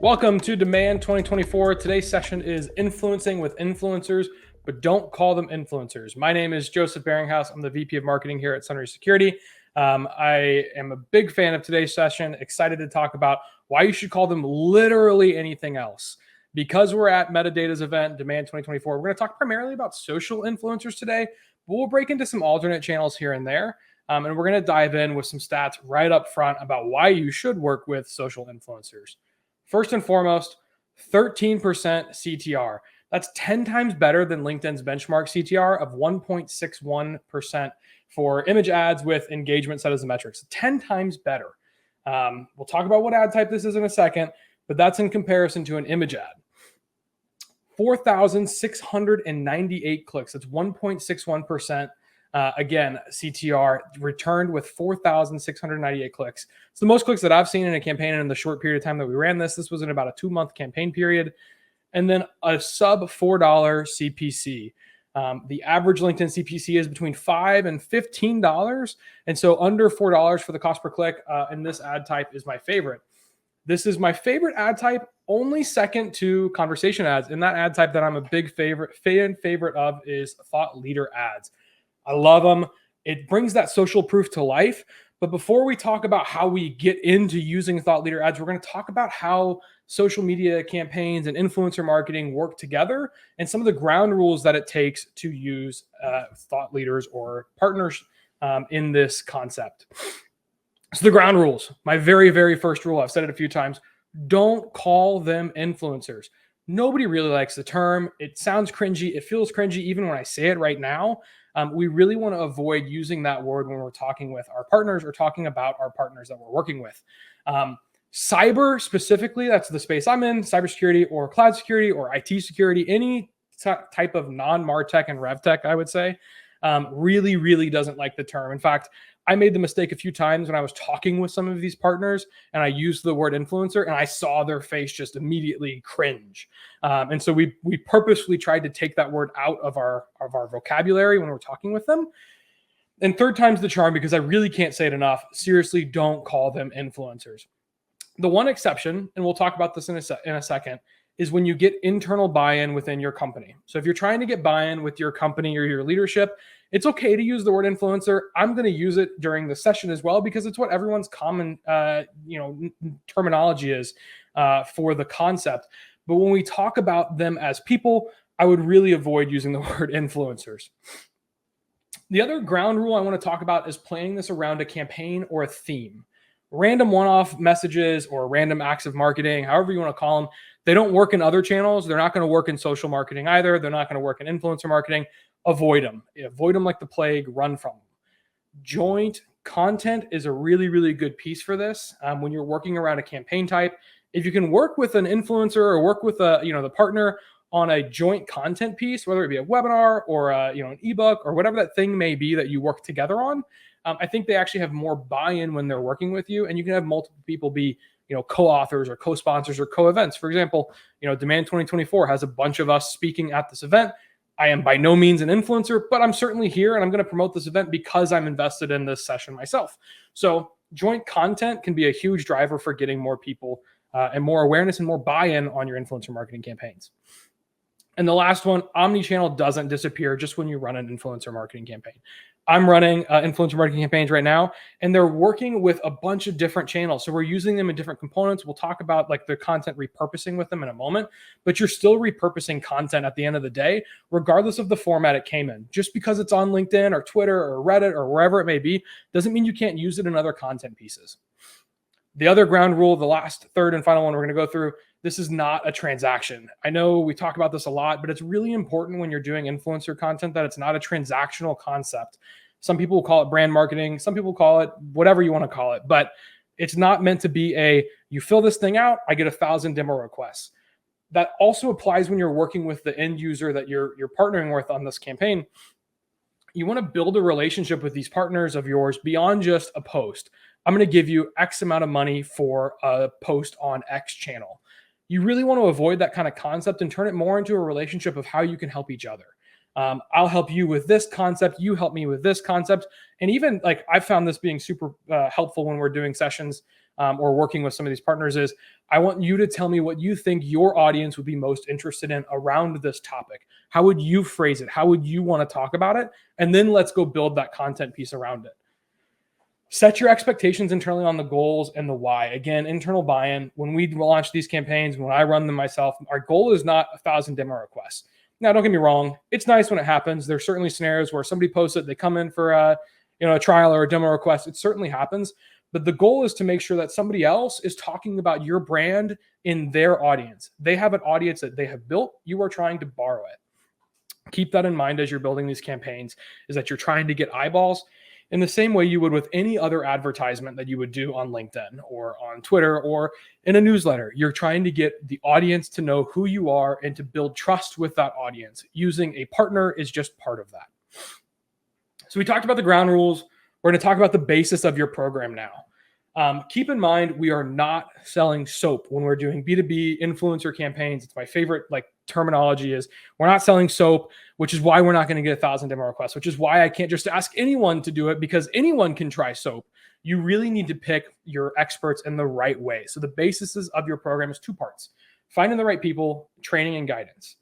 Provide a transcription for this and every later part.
Welcome to Demand 2024. Today's session is influencing with influencers, but don't call them influencers. My name is Joseph Baringhouse. I'm the VP of Marketing here at Sonrai Security. I am a big fan of today's session, excited to talk about why you should call them literally anything else. Because we're at Metadata's event, Demand 2024, we're going to talk primarily about social influencers today, but we'll break into some alternate channels here and there. And we're going to dive in with some stats right up front about why you should work with social influencers. First and foremost, 13% CTR. That's 10 times better than LinkedIn's benchmark CTR of 1.61% for image ads with engagement set as a metric. So 10 times better. We'll talk about what ad type this is in a second, but that's in comparison to an image ad. 4,698 clicks. That's 1.61%. Again, CTR returned with 4,698 clicks. It's the most clicks that I've seen in a campaign in the short period of time that we ran this. This was in about a 2-month campaign period. And then a sub $4 CPC. The average LinkedIn CPC is between $5 and $15. And so under $4 for the cost per click. And this ad type is my favorite. This is my favorite ad type, only second to conversation ads. And that ad type that I'm a big favorite of is thought leader ads. I love them. It brings that social proof to life. But before we talk about how we get into using thought leader ads, we're going to talk about how social media campaigns and influencer marketing work together and some of the ground rules that it takes to use thought leaders or partners in this concept. So the ground rules, my very, very first rule, I've said it a few times, don't call them influencers. Nobody really likes the term. It sounds cringy. It feels cringy even when I say it right now. We really want to avoid using that word when we're talking with our partners or talking about our partners that we're working with. Cyber specifically, that's the space I'm in, cybersecurity or cloud security or IT security, any type of non-MarTech and RevTech, I would say, really, really doesn't like the term. In fact, I made the mistake a few times when I was talking with some of these partners and I used the word influencer and I saw their face just immediately cringe. And so we purposefully tried to take that word out of our vocabulary when we're talking with them. And third time's the charm, because I really can't say it enough. Seriously, don't call them influencers. The one exception, and we'll talk about this in a second, is when you get internal buy-in within your company. So if you're trying to get buy-in with your company or your leadership, it's okay to use the word influencer. I'm going to use it during the session as well, because it's what everyone's common terminology is for the concept. But when we talk about them as people, I would really avoid using the word influencers. The other ground rule I want to talk about is playing this around a campaign or a theme. Random one-off messages or random acts of marketing, however you want to call them, they don't work in other channels. They're not going to work in social marketing either. They're not going to work in influencer marketing. Avoid them. Avoid them like the plague. Run from them. Joint content is a really, really good piece for this. When you're working around a campaign type, if you can work with an influencer or work with the partner on a joint content piece, whether it be a webinar or an ebook or whatever that thing may be that you work together on, I think they actually have more buy-in when they're working with you, and you can have multiple people be co-authors or co-sponsors or co-events. For example, Demand 2024 has a bunch of us speaking at this event. I am by no means an influencer, but I'm certainly here and I'm going to promote this event because I'm invested in this session myself. So joint content can be a huge driver for getting more people and more awareness and more buy-in on your influencer marketing campaigns. And the last one, omni-channel doesn't disappear just when you run an influencer marketing campaign. I'm running influencer marketing campaigns right now, and they're working with a bunch of different channels. So we're using them in different components. We'll talk about like the content repurposing with them in a moment, but you're still repurposing content at the end of the day, regardless of the format it came in. Just because it's on LinkedIn or Twitter or Reddit or wherever it may be, doesn't mean you can't use it in other content pieces. The other ground rule, the last, third, and final one we're going to go through, this is not a transaction. I know we talk about this a lot, but it's really important when you're doing influencer content that it's not a transactional concept. Some people will call it brand marketing. Some people call it whatever you want to call it, but it's not meant to be you fill this thing out, I get 1,000 demo requests. That also applies when you're working with the end user that you're partnering with on this campaign. You want to build a relationship with these partners of yours beyond just a post. I'm going to give you X amount of money for a post on X channel. You really want to avoid that kind of concept and turn it more into a relationship of how you can help each other. I'll help you with this concept. You help me with this concept. And even like I've found this being super helpful when we're doing sessions or working with some of these partners is I want you to tell me what you think your audience would be most interested in around this topic. How would you phrase it? How would you want to talk about it? And then let's go build that content piece around it. Set your expectations internally on the goals and the why. Again, internal buy-in. When we launch these campaigns, when I run them myself, our goal is not 1,000 demo requests. Now, don't get me wrong. It's nice when it happens. There's certainly scenarios where somebody posts it, they come in for a trial or a demo request. It certainly happens. But the goal is to make sure that somebody else is talking about your brand in their audience. They have an audience that they have built. You are trying to borrow it. Keep that in mind as you're building these campaigns, is that you're trying to get eyeballs in the same way you would with any other advertisement that you would do on LinkedIn or on Twitter or in a newsletter. You're trying to get the audience to know who you are and to build trust with that audience. Using a partner is just part of that. So we talked about the ground rules. We're going to talk about the basis of your program now. Keep in mind, we are not selling soap when we're doing B2B influencer campaigns. It's my favorite terminology is we're not selling soap, which is why we're not going to get 1,000 demo requests, which is why I can't just ask anyone to do it because anyone can try soap. You really need to pick your experts in the right way. So the basis of your program is 2 parts: finding the right people, training and guidance.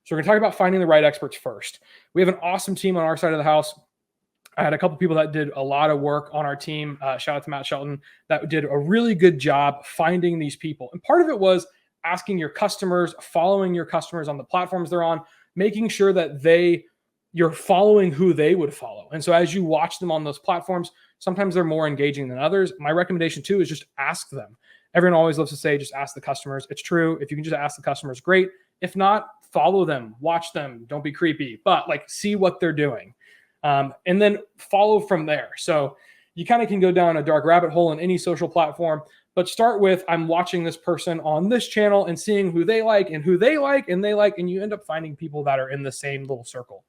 So we're going to talk about finding the right experts first. We have an awesome team on our side of the house. I had a couple people that did a lot of work on our team. Shout out to Matt Shelton, that did a really good job finding these people. And part of it was asking your customers, following your customers on the platforms they're on, making sure that you're following who they would follow. And so as you watch them on those platforms, sometimes they're more engaging than others. My recommendation too is just ask them. Everyone always loves to say, just ask the customers. It's true. If you can just ask the customers, great. If not, follow them, watch them. Don't be creepy, but see what they're doing. And then follow from there. So you kind of can go down a dark rabbit hole in any social platform, but start with, I'm watching this person on this channel and seeing who they like and who they like and they like, and you end up finding people that are in the same little circle.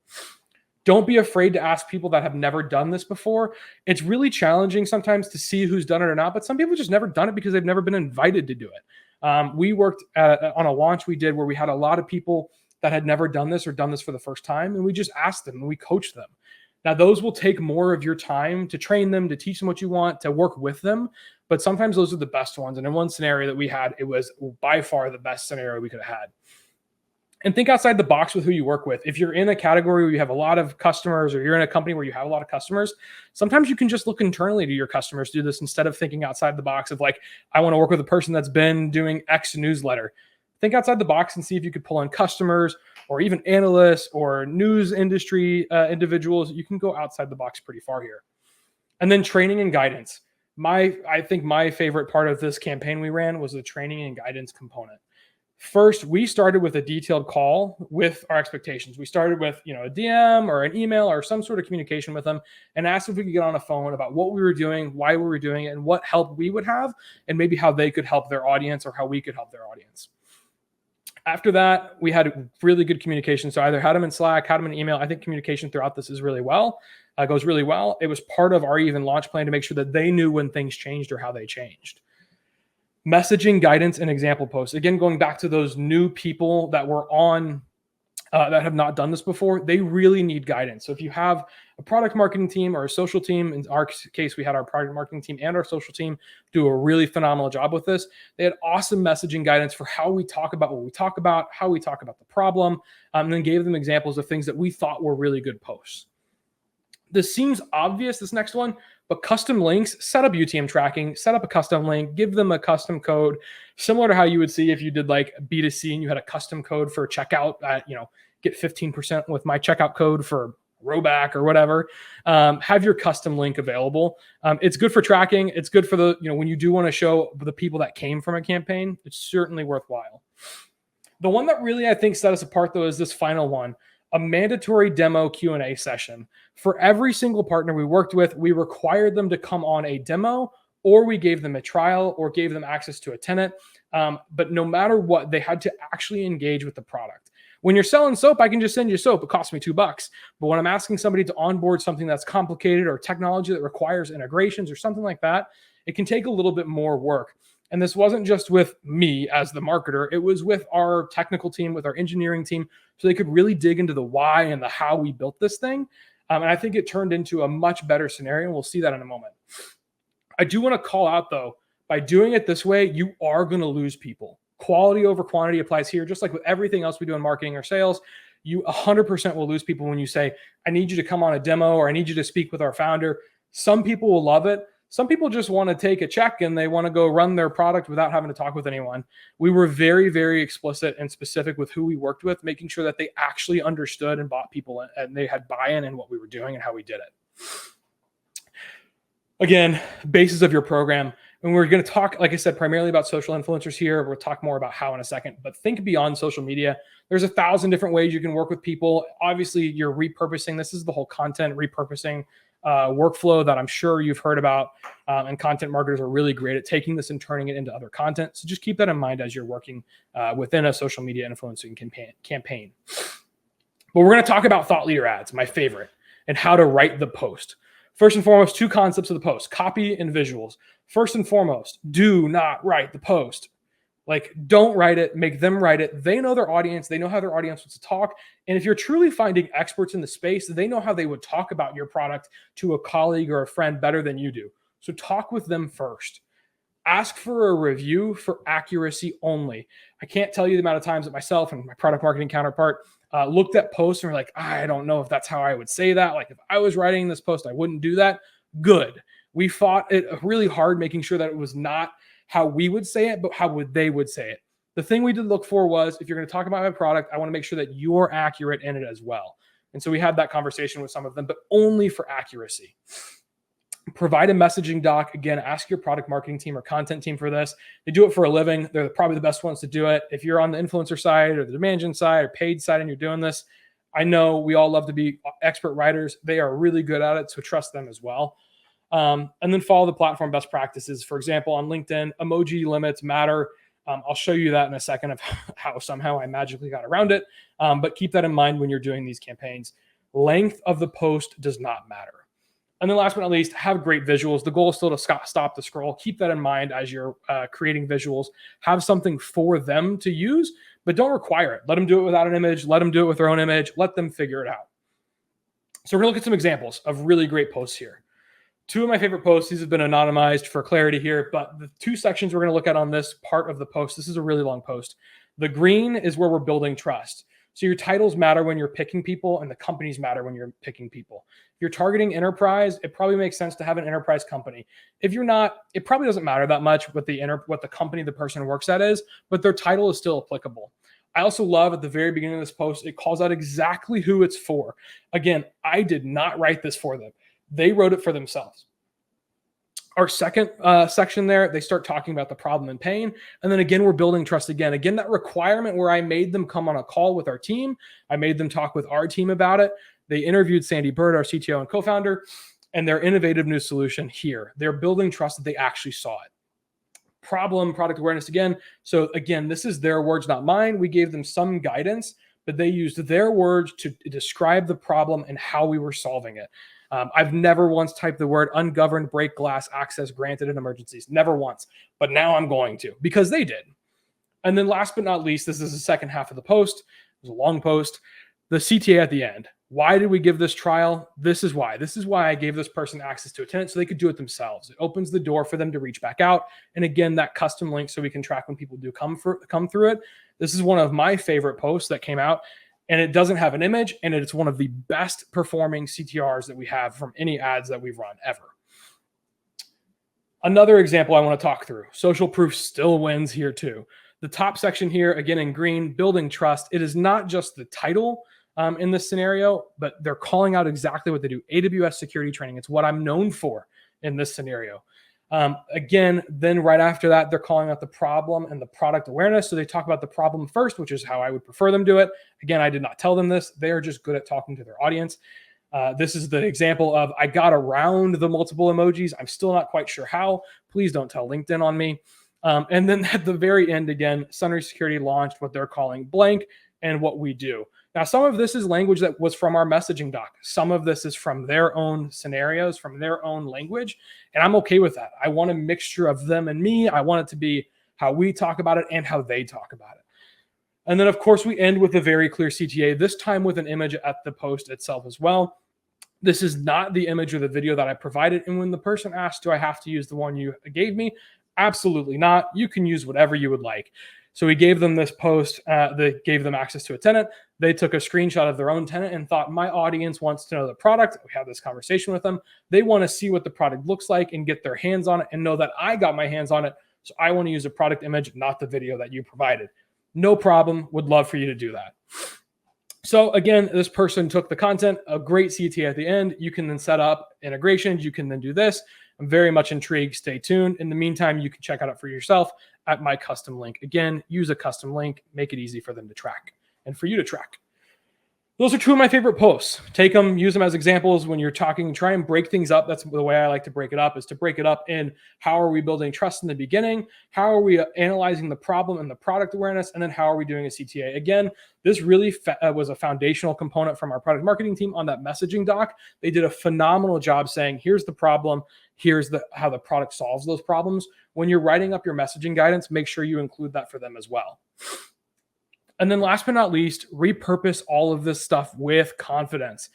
Don't be afraid to ask people that have never done this before. It's really challenging sometimes to see who's done it or not, but some people just never done it because they've never been invited to do it. We worked on a launch we did where we had a lot of people that had never done this or done this for the first time, and we just asked them and we coached them. Now, those will take more of your time to train them, to teach them what you want, to work with them. But sometimes those are the best ones. And in one scenario that we had, it was by far the best scenario we could have had. And think outside the box with who you work with. If you're in a category where you have a lot of customers, or you're in a company where you have a lot of customers, sometimes you can just look internally to your customers to do this instead of thinking outside the box of I want to work with a person that's been doing X newsletter. Think outside the box and see if you could pull in customers or even analysts or news industry individuals. You can go outside the box pretty far here. And then training and guidance. I think my favorite part of this campaign we ran was the training and guidance component. First, we started with a detailed call with our expectations. We started with a DM or an email or some sort of communication with them and asked if we could get on a phone about what we were doing, why we were doing it, and what help we would have, and maybe how they could help their audience or how we could help their audience. After that, we had really good communication. So either had them in Slack, had them in email. I think communication throughout this is goes really well. It was part of our even launch plan to make sure that they knew when things changed or how they changed. Messaging, guidance, and example posts. Again, going back to those new people that were on that have not done this before, they really need guidance. So if you have a product marketing team or a social team, in our case, we had our product marketing team and our social team do a really phenomenal job with this. They had awesome messaging guidance for how we talk about what we talk about, how we talk about the problem, and then gave them examples of things that we thought were really good posts. This seems obvious, this next one, but custom links, set up UTM tracking, set up a custom link, give them a custom code, similar to how you would see if you did B2C and you had a custom code for checkout, get 15% with my checkout code for Roback or whatever. Have your custom link available. It's good for tracking. It's good for when you do want to show the people that came from a campaign, it's certainly worthwhile. The one that really I think set us apart though is this final one. A mandatory demo Q&A session. For every single partner we worked with, we required them to come on a demo, or we gave them a trial or gave them access to a tenant. But no matter what, they had to actually engage with the product. When you're selling soap, I can just send you soap. It costs me $2. But when I'm asking somebody to onboard something that's complicated or technology that requires integrations or something like that, it can take a little bit more work. And this wasn't just with me as the marketer. It was with our technical team, with our engineering team, so they could really dig into the why and the how we built this thing. And I think it turned into a much better scenario. We'll see that in a moment. I do want to call out, though, By doing it this way, you are going to lose people. Quality over quantity applies here, just like with everything else we do in marketing or sales. You 100% will lose people when you say, I need you to come on a demo, or I need you to speak with our founder. Some people will love it. Some people just want to take a check and they want to go run their product without having to talk with anyone. We were very, very explicit and specific with who we worked with, making sure that they actually understood and bought people and they had buy-in in what we were doing and how we did it. Again, basis of your program. And we're going to talk, like I said, primarily about social influencers here. We'll talk more about how in a second, but think beyond social media. There's 1,000 different ways you can work with people. Obviously, you're repurposing. This is the whole content repurposing workflow that I'm sure you've heard about. And content marketers are really great at taking this and turning it into other content. So just keep that in mind as you're working within a social media influencing campaign. But we're going to talk about thought leader ads, my favorite, and how to write the post. First and foremost, 2 concepts of the post: copy and visuals. First and foremost, do not write the post. Like, don't write it, make them write it. They know their audience. They know how their audience wants to talk. And if you're truly finding experts in the space, they know how they would talk about your product to a colleague or a friend better than you do. So talk with them first. Ask for a review for accuracy only. I can't tell you the amount of times that myself and my product marketing counterpart looked at posts and were like, I don't know if that's how I would say that. Like, if I was writing this post, I wouldn't do that. Good. We fought it really hard, making sure that it was not how we would say it, but how they would say it. The thing we did look for was, if you're going to talk about my product, I want to make sure that you're accurate in it as well. And so we had that conversation with some of them, but only for accuracy. Provide a messaging doc. Again, ask your product marketing team or content team for this. They do it for a living. They're probably the best ones to do it. If you're on the influencer side or the demand gen side or paid side and you're doing this, I know we all love to be expert writers. They are really good at it, so trust them as well. And then follow the platform best practices. For example, on LinkedIn, emoji limits matter. I'll show you that in a second of how somehow I magically got around it. But keep that in mind when you're doing these campaigns. Length of the post does not matter. And then last but not least, have great visuals. The goal is still to stop the scroll. Keep that in mind as you're creating visuals. Have something for them to use, but don't require it. Let them do it without an image. Let them do it with their own image. Let them figure it out. So we're going to look at some examples of really great posts here. 2 of my favorite posts, these have been anonymized for clarity here, but the 2 sections we're going to look at on this part of the post, this is a really long post. The green is where we're building trust. So your titles matter when you're picking people, and the companies matter when you're picking people. If you're targeting enterprise, it probably makes sense to have an enterprise company. If you're not, it probably doesn't matter that much what the company the person works at is, but their title is still applicable. I also love at the very beginning of this post, it calls out exactly who it's for. Again, I did not write this for them. They wrote it for themselves. Our second section there, they start talking about the problem and pain. And then again, we're building trust again. Again, that requirement where I made them come on a call with our team. I made them talk with our team about it. They interviewed Sandy Bird, our CTO and co-founder, and their innovative new solution here. They're building trust that they actually saw it. Problem, product awareness again. So again, this is their words, not mine. We gave them some guidance, but they used their words to describe the problem and how we were solving it. I've never once typed the word ungoverned break glass access granted in emergencies. Never once. But now I'm going to, because they did. And then last but not least, this is the second half of the post. It was a long post. The CTA at the end. Why did we give this trial? This is why. This is why I gave this person access to a tenant so they could do it themselves. It opens the door for them to reach back out. And again, that custom link so we can track when people do come through it. This is one of my favorite posts that came out. And it doesn't have an image, and it's one of the best performing CTRs that we have from any ads that we've run ever. Another example I want to talk through. Social proof still wins here too. The top section here, again in green, building trust. It is not just the title in this scenario, but they're calling out exactly what they do. AWS security training. It's what I'm known for in this scenario. Again, then right after that, they're calling out the problem and the product awareness. So they talk about the problem first, which is how I would prefer them do it. Again, I did not tell them this. They are just good at talking to their audience. This is the example of I got around the multiple emojis. I'm still not quite sure how. Please don't tell LinkedIn on me. And then at the very end, again, Sonrai Security launched what they're calling blank and what we do. Now, some of this is language that was from our messaging doc. Some of this is from their own scenarios, from their own language. And I'm okay with that. I want a mixture of them and me. I want it to be how we talk about it and how they talk about it. And then, of course, we end with a very clear CTA, this time with an image at the post itself as well. This is not the image or the video that I provided. And when the person asked, do I have to use the one you gave me? Absolutely not. You can use whatever you would like. So we gave them this post that gave them access to a tenant. They took a screenshot of their own tenant and thought, my audience wants to know the product. We had this conversation with them. They want to see what the product looks like and get their hands on it and know that I got my hands on it. So I want to use a product image, not the video that you provided. No problem. Would love for you to do that. So again, this person took the content, a great CTA at the end. You can then set up integrations. You can then do this. I'm very much intrigued. Stay tuned. In the meantime, you can check out it for yourself at my custom link. Again, use a custom link, make it easy for them to track and for you to track. Those are two of my favorite posts. Take them, use them as examples when you're talking, try and break things up. That's the way I like to break it up, is to break it up in how are we building trust in the beginning? How are we analyzing the problem and the product awareness? And then how are we doing a CTA? Again, this really was a foundational component from our product marketing team on that messaging doc. They did a phenomenal job saying, here's the problem. Here's how the product solves those problems. When you're writing up your messaging guidance, make sure you include that for them as well. And then last but not least, repurpose all of this stuff with confidence.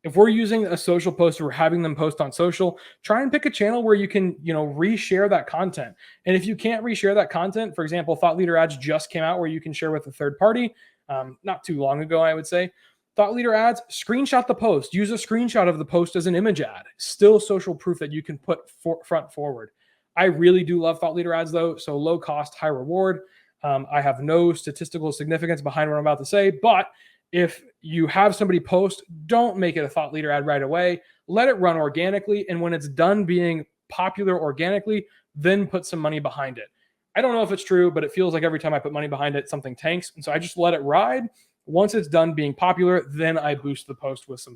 If we're using a social post or we're having them post on social, try and pick a channel where you can, reshare that content. And if you can't reshare that content, for example, Thought Leader Ads just came out where you can share with a third party, not too long ago, I would say. Thought Leader Ads, screenshot the post. Use a screenshot of the post as an image ad. Still social proof that you can put front forward. I really do love Thought Leader Ads though. So low cost, high reward. I have no statistical significance behind what I'm about to say, but if you have somebody post, don't make it a thought leader ad right away. Let it run organically. And when it's done being popular organically, then put some money behind it. I don't know if it's true, but it feels like every time I put money behind it, something tanks. And so I just let it ride. Once it's done being popular, then I boost the post with some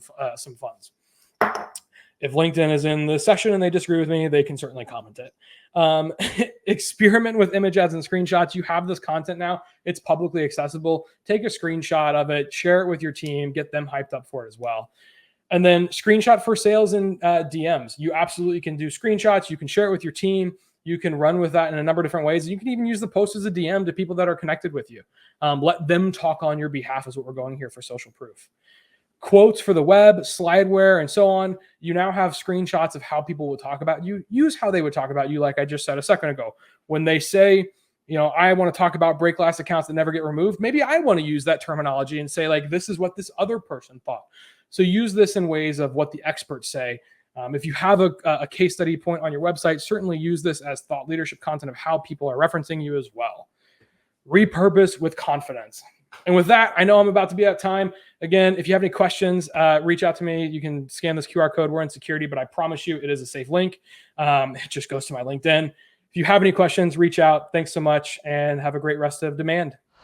funds. If LinkedIn is in the session and they disagree with me, they can certainly comment it. Experiment with image ads and screenshots. You have this content now. It's publicly accessible. Take a screenshot of it, share it with your team, get them hyped up for it as well. And then screenshot for sales and DMs. You absolutely can do screenshots. You can share it with your team. You can run with that in a number of different ways. You can even use the post as a DM to people that are connected with you. Let them talk on your behalf is what we're going here for social proof. Quotes for the web, slideware, and so on. You now have screenshots of how people will talk about you. Use how they would talk about you, like I just said a second ago. When they say, I want to talk about break glass accounts that never get removed, maybe I want to use that terminology and say, like, this is what this other person thought. So use this in ways of what the experts say. If you have a case study point on your website, certainly use this as thought leadership content of how people are referencing you as well. Repurpose with confidence. And with that, I know I'm about to be out of time. Again, if you have any questions, reach out to me. You can scan this QR code. We're in security, but I promise you it is a safe link. It just goes to my LinkedIn. If you have any questions, reach out. Thanks so much and have a great rest of demand.